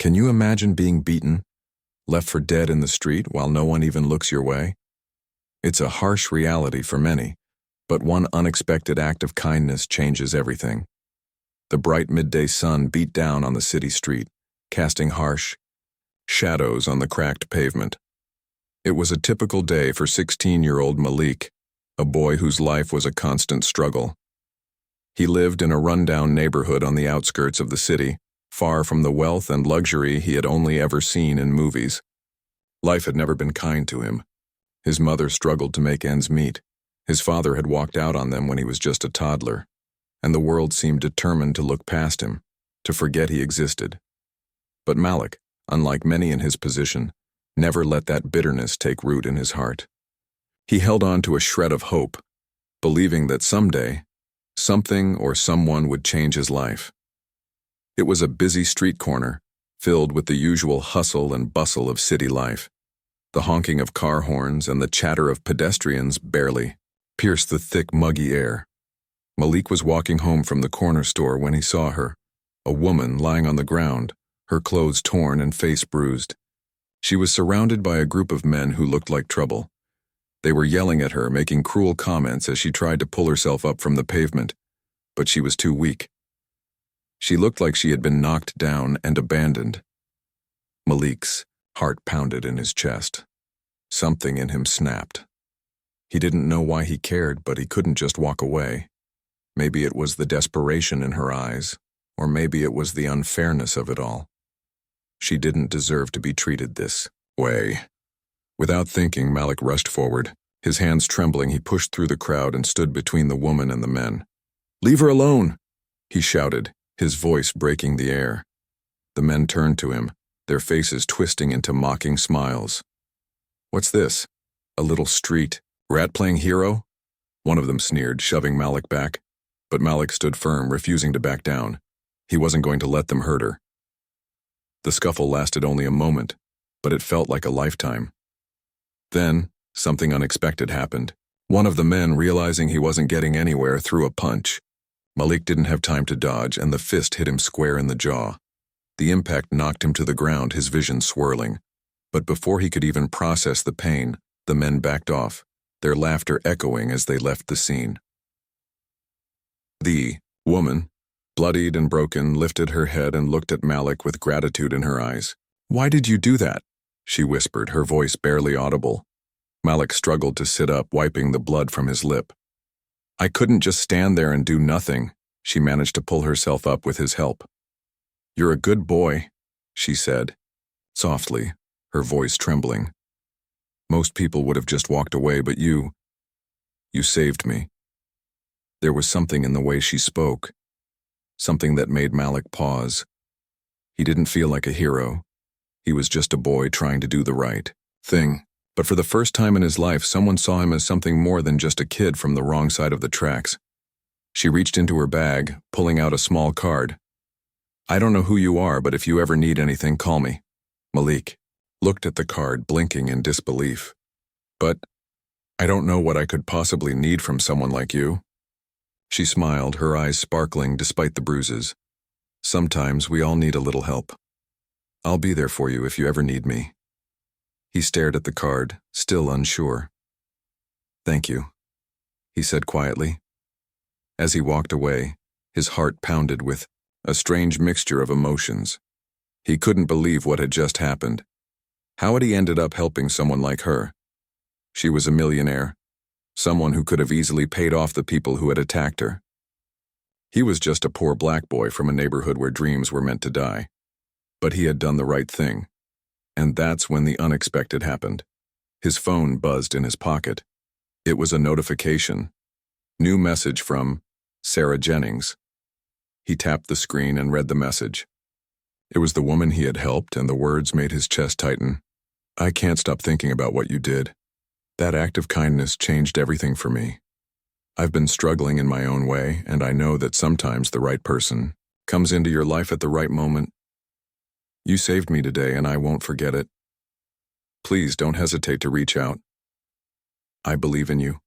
Can you imagine being beaten, left for dead in the street while no one even looks your way? It's a harsh reality for many, but one unexpected act of kindness changes everything. The bright midday sun beat down on the city street, casting harsh shadows on the cracked pavement. It was a typical day for 16-year-old Malik, a boy whose life was a constant struggle. He lived in a rundown neighborhood on the outskirts of the city, far from the wealth and luxury he had only ever seen in movies. Life had never been kind to him. His mother struggled to make ends meet. His father had walked out on them when he was just a toddler, and the world seemed determined to look past him, to forget he existed. But Malik, unlike many in his position, never let that bitterness take root in his heart. He held on to a shred of hope, believing that someday, something or someone would change his life. It was a busy street corner, filled with the usual hustle and bustle of city life. The honking of car horns and the chatter of pedestrians barely pierced the thick, muggy air. Malik was walking home from the corner store when he saw her, a woman lying on the ground, her clothes torn and face bruised. She was surrounded by a group of men who looked like trouble. They were yelling at her, making cruel comments as she tried to pull herself up from the pavement, but she was too weak. She looked like she had been knocked down and abandoned. Malik's heart pounded in his chest. Something in him snapped. He didn't know why he cared, but he couldn't just walk away. Maybe it was the desperation in her eyes, or maybe it was the unfairness of it all. She didn't deserve to be treated this way. Without thinking, Malik rushed forward. His hands trembling, he pushed through the crowd and stood between the woman and the men. "Leave her alone!" he shouted, his voice breaking the air. The men turned to him, their faces twisting into mocking smiles. "What's this? A little street rat playing hero?" One of them sneered, shoving Malik back. But Malik stood firm, refusing to back down. He wasn't going to let them hurt her. The scuffle lasted only a moment, but it felt like a lifetime. Then, something unexpected happened. One of the men, realizing he wasn't getting anywhere, threw a punch. Malik didn't have time to dodge, and the fist hit him square in the jaw. The impact knocked him to the ground, his vision swirling. But before he could even process the pain, the men backed off, their laughter echoing as they left the scene. The woman, bloodied and broken, lifted her head and looked at Malik with gratitude in her eyes. "Why did you do that?" she whispered, her voice barely audible. Malik struggled to sit up, wiping the blood from his lip. "I couldn't just stand there and do nothing." She managed to pull herself up with his help. "You're a good boy," she said, softly, her voice trembling. "Most people would have just walked away, but you saved me." There was something in the way she spoke, something that made Malik pause. He didn't feel like a hero. He was just a boy trying to do the right thing. But for the first time in his life, someone saw him as something more than just a kid from the wrong side of the tracks. She reached into her bag, pulling out a small card. "I don't know who you are, but if you ever need anything, call me." Malik looked at the card, blinking in disbelief. "But I don't know what I could possibly need from someone like you." She smiled, her eyes sparkling despite the bruises. "Sometimes we all need a little help. I'll be there for you if you ever need me." He stared at the card, still unsure. "Thank you," he said quietly. As he walked away, his heart pounded with a strange mixture of emotions. He couldn't believe what had just happened. How had he ended up helping someone like her? She was a millionaire, someone who could have easily paid off the people who had attacked her. He was just a poor black boy from a neighborhood where dreams were meant to die. But he had done the right thing. And that's when the unexpected happened. His phone buzzed in his pocket. It was a notification. New message from Sarah Jennings. He tapped the screen and read the message. It was the woman he had helped, and the words made his chest tighten. "I can't stop thinking about what you did. That act of kindness changed everything for me. I've been struggling in my own way, and I know that sometimes the right person comes into your life at the right moment. You saved me today, and I won't forget it. Please don't hesitate to reach out. I believe in you."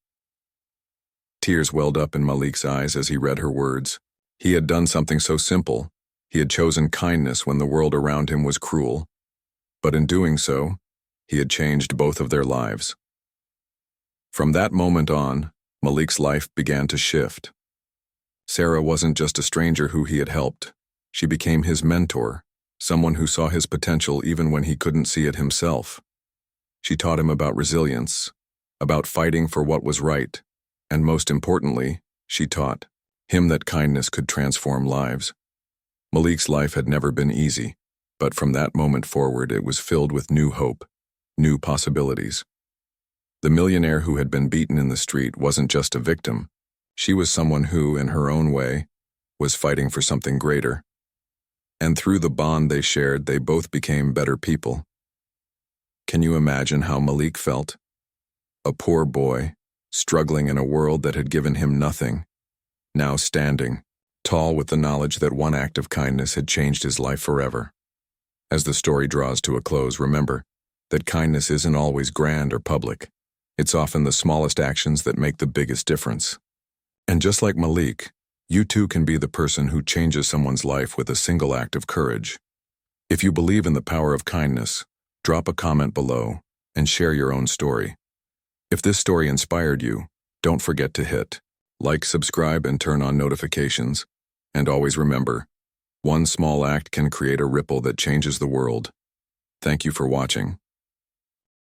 Tears welled up in Malik's eyes as he read her words. He had done something so simple. He had chosen kindness when the world around him was cruel, but in doing so, he had changed both of their lives. From that moment on, Malik's life began to shift. Sarah wasn't just a stranger who he had helped. She became his mentor, someone who saw his potential even when he couldn't see it himself. She taught him about resilience, about fighting for what was right, and most importantly, she taught him that kindness could transform lives. Malik's life had never been easy, but from that moment forward it was filled with new hope, new possibilities. The millionaire who had been beaten in the street wasn't just a victim. She was someone who, in her own way, was fighting for something greater. And through the bond they shared, they both became better people. Can you imagine how Malik felt? A poor boy, struggling in a world that had given him nothing, now standing, tall with the knowledge that one act of kindness had changed his life forever. As the story draws to a close, remember that kindness isn't always grand or public. It's often the smallest actions that make the biggest difference. And just like Malik, you too can be the person who changes someone's life with a single act of courage. If you believe in the power of kindness, drop a comment below and share your own story. If this story inspired you, don't forget to hit like, subscribe, and turn on notifications. And always remember, one small act can create a ripple that changes the world. Thank you for watching.